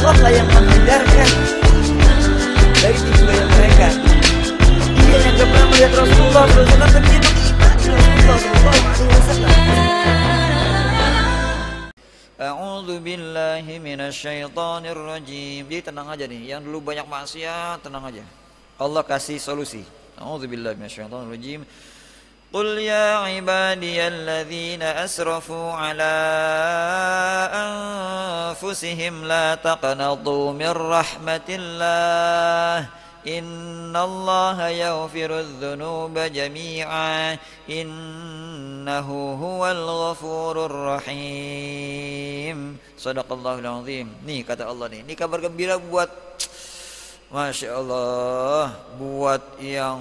Allah lah yang menghindarkan dari tipu daya mereka. Dia yang gak pernah melihat Rasulullah SAW, tapi dia mengimani Rasulullah SAW. A'udzu billahi minasyaitonir rajim. Jadi tenang aja nih, yang dulu banyak maksiat tenang aja. Allah kasih solusi. A'udzu billahi minasyaitonir rajim. Qul ya ibadiyalladzina asrafu ala anfusihim la taqnatu mir rahmatillah. Innallaha yaghfirudz dzunuba jami'a innahu huwal ghafurur rahim. Shadaqallahul azim. Nih kata Allah nih, ini kabar gembira buat Masya Allah, buat yang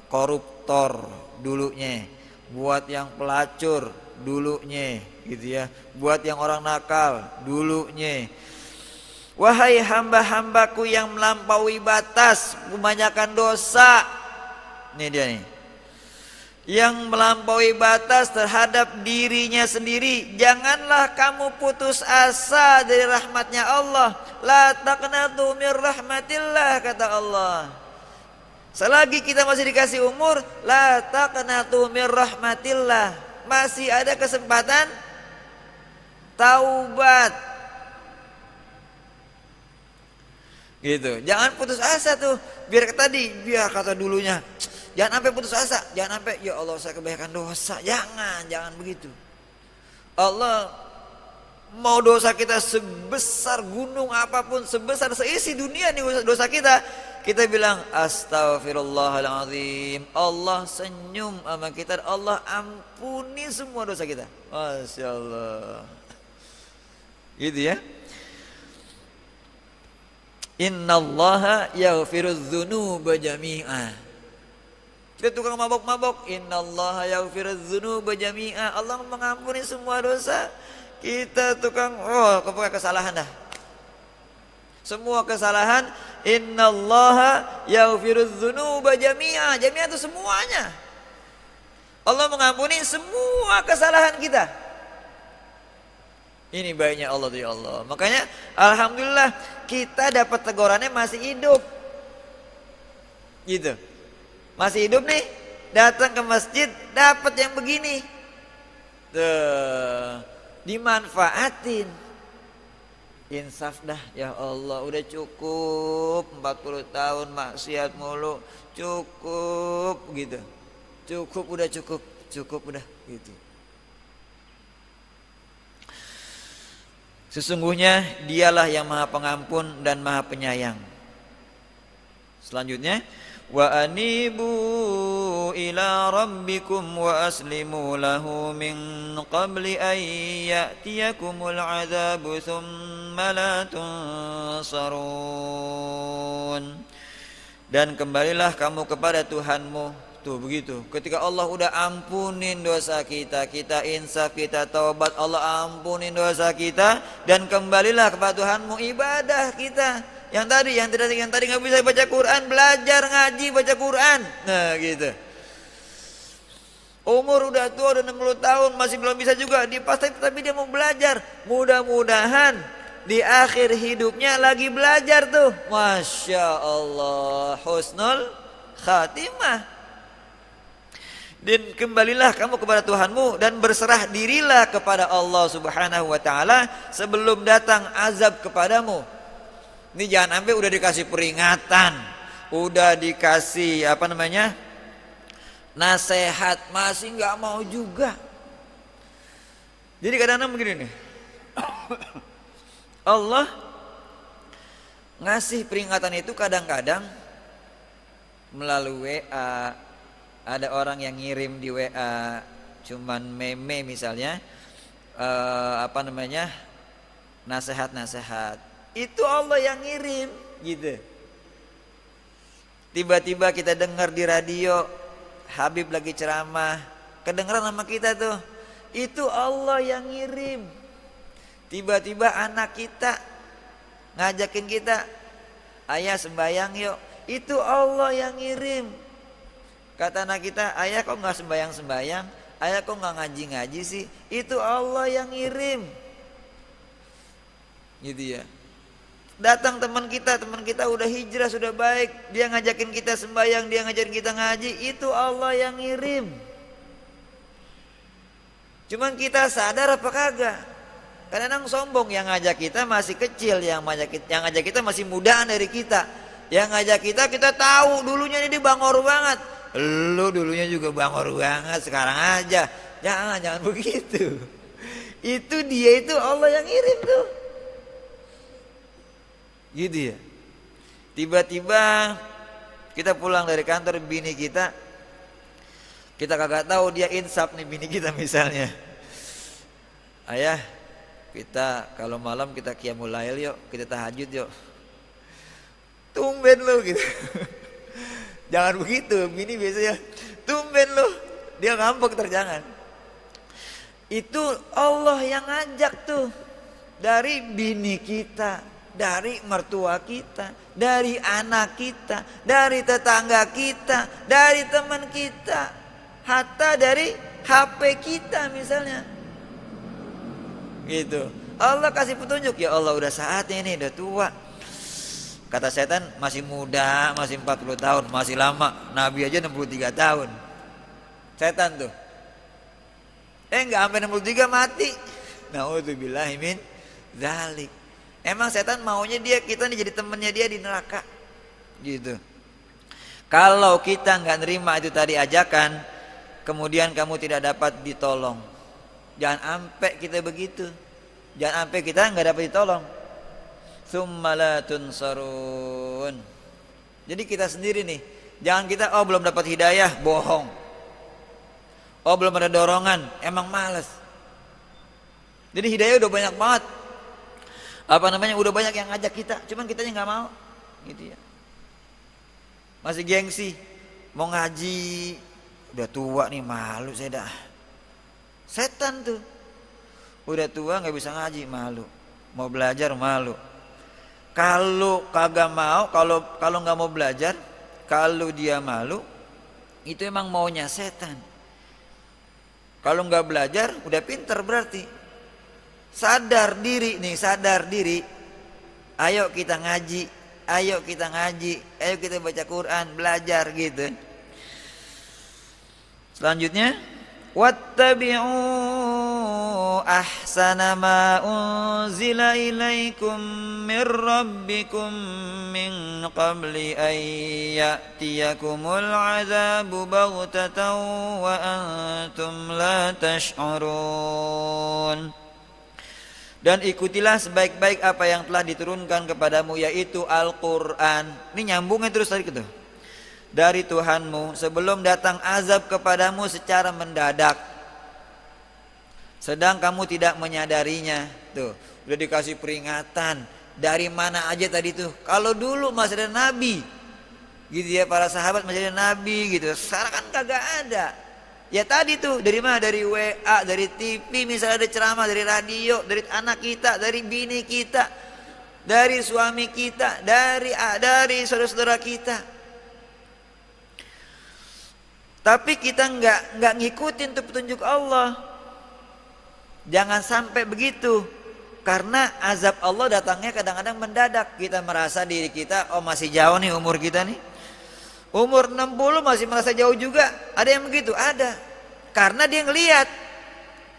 koruptor dulunya, buat yang pelacur dulunya gitu ya, buat yang orang nakal dulunya. Wahai hamba-hambaku yang melampaui batas, kebanyakan dosa. Ini dia nih, yang melampaui batas terhadap dirinya sendiri. Janganlah kamu putus asa dari rahmatnya Allah. La taqnatu mir rahmatillah, kata Allah. Selagi kita masih dikasih umur, la taqnatu mir rahmatillah, masih ada kesempatan taubat. Gitu. Jangan putus asa tuh. Biar kata dulunya, jangan sampai putus asa, jangan sampai ya Allah saya kebanyakan dosa. Jangan begitu. Allah mau dosa kita sebesar gunung apapun, sebesar seisi dunia nih dosa kita, kita bilang astaghfirullahaladzim. Allah senyum sama kita, Allah ampuni semua dosa kita. Masya Allah. Gitu ya. Innallaha yaghfirudz dzunuba jami'a. Kita tukang mabok-mabok, innallaha yaghfirudz dzunuba jami'a. Allah mengampuni semua dosa. Kita tukang kesalahan dah. Semua kesalahan, innallaha yaghfirudz dzunuba jami'a. Jami'a itu semuanya. Allah mengampuni semua kesalahan kita. Ini baiknya Allah dari Allah. Makanya alhamdulillah kita dapat tegurannya masih hidup. Gitu. Masih hidup nih, datang ke masjid dapat yang begini. Tuh, dimanfaatin. Insaf dah ya Allah, udah cukup 40 tahun maksiat mulu. Cukup gitu. Cukup udah gitu. Sesungguhnya dialah yang maha pengampun dan maha penyayang. Selanjutnya, wa anibu ila rabbikum wa aslimu lahu min qabli an ya'tiyakumul adzabu thumma la tunsarun. Dan kembalilah kamu kepada Tuhanmu. Tuh begitu. Ketika Allah udah ampunin dosa kita, kita insaf, kita taubat, Allah ampunin dosa kita, dan kembalilah kepada Tuhanmu. Ibadah kita yang tadi nggak bisa baca Quran, belajar ngaji baca Quran. Nah gitu. Umur udah tua, udah 60 tahun masih belum bisa juga dipasang, tapi dia mau belajar. Mudah-mudahan di akhir hidupnya lagi belajar tuh. Masya Allah, husnul khatimah. Dan kembalilah kamu kepada Tuhanmu dan berserah dirilah kepada Allah Subhanahu wa ta'ala sebelum datang azab kepadamu. Ini jangan sampai udah dikasih peringatan, udah dikasih nasihat, masih nggak mau juga. Jadi kadang-kadang begini nih, Allah ngasih peringatan itu kadang-kadang melalui WA. Ada orang yang ngirim di WA cuman meme misalnya, nasihat-nasihat. Itu Allah yang ngirim gitu. Tiba-tiba kita dengar di radio Habib lagi ceramah, kedengeran sama kita tuh. Itu Allah yang ngirim. Tiba-tiba anak kita ngajakin kita, ayah sembayang yuk. Itu Allah yang ngirim. Kata anak kita, ayah kok gak sembayang-sembayang, ayah kok gak ngaji-ngaji sih. Itu Allah yang ngirim. Gitu ya. Datang teman kita udah hijrah, sudah baik, dia ngajakin kita sembahyang, dia ngajakin kita ngaji, itu Allah yang ngirim. Cuman kita sadar apa kagak? Kadang-kadang sombong, yang ngajak kita masih kecil, yang ngajak kita masih mudaan dari kita. Yang ngajak kita tahu dulunya ini bangor banget. Lu dulunya juga bangor banget, sekarang aja. Jangan begitu. Itu dia, itu Allah yang ngirim tuh. Gitu ya. Tiba-tiba kita pulang dari kantor, bini kita kagak tahu dia insaf nih, bini kita misalnya. Ayah, kita kalau malam kita qiyamul lail yuk, kita tahajud yuk. Tumben lo gitu. Jangan begitu, bini biasanya tumben lo. Dia ngambek terjangan. Itu Allah yang ngajak tuh. Dari bini kita, dari mertua kita, dari anak kita, dari tetangga kita, dari teman kita, hatta dari HP kita misalnya. Gitu. Allah kasih petunjuk, ya Allah udah saatnya ini, udah tua. Kata setan masih muda, masih 40 tahun, masih lama. Nabi aja 63 tahun. Setan tuh. Enggak sampai 63 mati. Na'udzubillahi min dzalik. Emang setan maunya kita nih jadi temennya dia di neraka. Gitu. Kalau kita nggak nerima itu tadi ajakan, kemudian kamu tidak dapat ditolong. Jangan sampai kita begitu. Jangan sampai kita nggak dapat ditolong. Tsumma la tunsarun. Jadi kita sendiri nih, jangan kita belum dapat hidayah, bohong. Belum ada dorongan, emang malas. Jadi hidayah udah banyak banget. Udah banyak yang ngajak kita, cuman kitanya nggak mau, gitu ya. Masih gengsi, mau ngaji, udah tua nih, malu saya dah. Setan tuh, udah tua nggak bisa ngaji, malu. Mau belajar malu. Kalau kagak mau, kalau nggak mau belajar, kalau dia malu, itu emang maunya setan. Kalau nggak belajar, udah pinter berarti. Sadar diri nih, sadar diri. Ayo kita ngaji, ayo kita baca Quran, belajar gitu. Selanjutnya, wattabi'u ahsana ma unzila ilaikum mir rabbikum min qabli an ya'tiyakumul azabu baghtatan wa antum la tash'urun. Dan ikutilah sebaik-baik apa yang telah diturunkan kepadamu, yaitu Al-Quran. Ini nyambungnya terus tadi gitu. Dari Tuhanmu sebelum datang azab kepadamu secara mendadak, sedang kamu tidak menyadarinya. Tuh, udah dikasih peringatan. Dari mana aja tadi tuh? Kalau dulu masih ada nabi, gitu ya, para sahabat masih ada nabi gitu. Sekarang kan kagak ada. Ya tadi tuh, dari mana? Dari WA, dari TV misalnya ada ceramah, dari radio, dari anak kita, dari bini kita, dari suami kita, dari saudara-saudara kita. Tapi kita nggak ngikutin tuh petunjuk Allah. Jangan sampai begitu. Karena azab Allah datangnya kadang-kadang mendadak. Kita merasa diri kita, masih jauh nih umur kita nih. Umur 60 masih merasa jauh juga. Ada yang begitu? Ada. Karena dia ngelihat,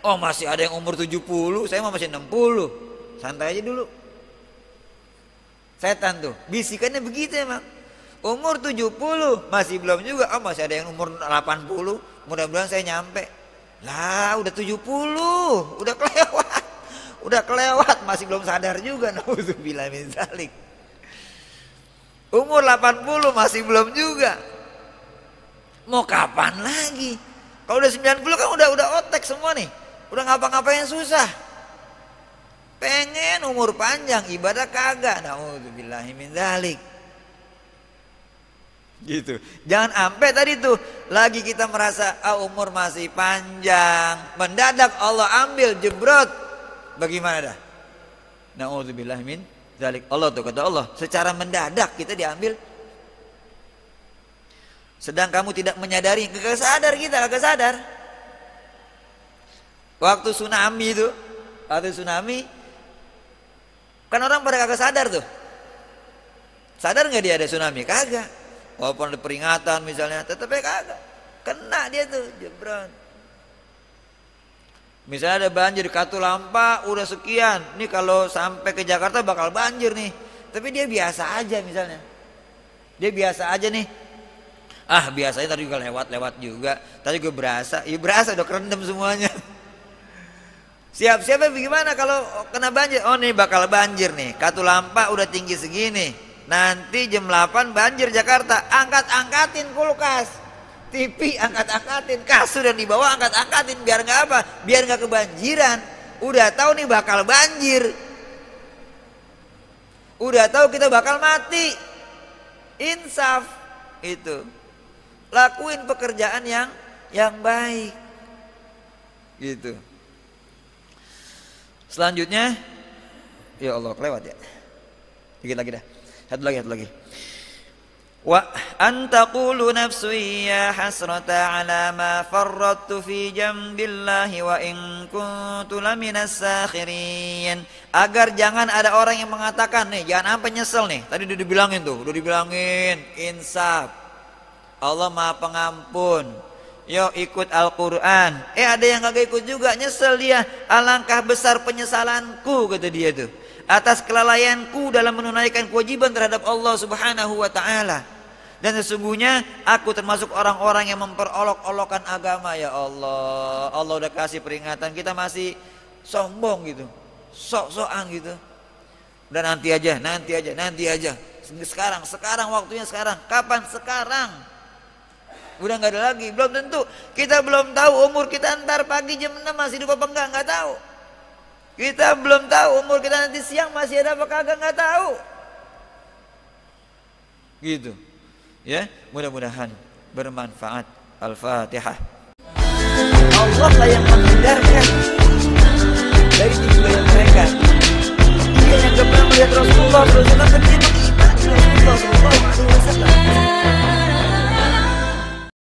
masih ada yang umur 70, saya masih 60. Santai aja dulu. Setan tuh, bisikannya begitu emang. Umur 70 masih belum juga, masih ada yang umur 80, mudah-mudahan saya nyampe. Lah udah 70, udah kelewat, masih belum sadar juga. Nauzubillah min dzalik. Umur 80 masih belum juga. Mau kapan lagi? Kalau udah 90 kan udah otek semua nih. Udah ngapa-ngapain susah. Pengen umur panjang, ibadah kagak. Nauzubillah min dzalik. Gitu. Jangan sampai tadi tuh lagi kita merasa umur masih panjang, mendadak Allah ambil jebrot. Bagaimana dah? Nauzubillah min dzalik. Allah tuh kata Allah, secara mendadak kita diambil. Sedang kamu tidak menyadari, kagak sadar kita, kagak sadar. Waktu tsunami itu, kan orang pada kagak sadar tuh. Sadar nggak dia ada tsunami? Kagak. Walaupun ada peringatan misalnya, tetapnya kagak. Kena dia tuh, jebret. Misalnya ada banjir Katulampa udah sekian. Nih kalau sampai ke Jakarta bakal banjir nih. Tapi dia biasa aja misalnya. Dia biasa aja nih. Ah biasanya tadi juga lewat juga. Tadi juga berasa. Ya berasa udah kerendam semuanya. Siap-siapnya bagaimana kalau kena banjir? Oh nih bakal banjir nih. Katulampa udah tinggi segini. Nanti jam 8 banjir Jakarta. Angkat-angkatin kulkas. TV angkat-angkatin. Kasur yang dibawa angkat-angkatin. Biar nggak apa? Biar nggak kebanjiran. Udah tahu nih bakal banjir. Udah tahu kita bakal mati. Insaf itu. Lakuin pekerjaan yang baik. Gitu. Selanjutnya, ya Allah kelewat ya. Dikit lagi dah. Satu lagi. Wa antaqulu nafsi ya hasrata ala ma farrattu fi jambillahi wa in kuntu laminas sakhirin. Agar jangan ada orang yang mengatakan nih, jangan sampai nyesel nih. Tadi udah dibilangin insaf. Allah Maha Pengampun. Yo ikut Al-Quran. Ada yang kagak ikut juga, nyesel dia. Alangkah besar penyesalanku, kata dia tuh, atas kelalaianku dalam menunaikan kewajiban terhadap Allah Subhanahu wa ta'ala. Dan sesungguhnya aku termasuk orang-orang yang memperolok-olokkan agama. Ya Allah, Allah udah kasih peringatan, kita masih sombong gitu, sok-sokan gitu. Dan nanti aja. Sekarang waktunya sekarang. Kapan? Sekarang. Udah nggak ada lagi, belum tentu. Kita belum tahu umur kita ntar pagi jam 6 masih hidup apa nggak tahu. Kita belum tahu umur kita nanti siang masih ada apa kagak, nggak tahu. Gitu. Ya, mudah-mudahan bermanfaat. Al-Fatihah. Allah lah yang menghindarkan dari tipu daya mereka. Dia yang gak pernah melihat Rasulullah SAW, tapi dia mengiman Rasulullah SAW.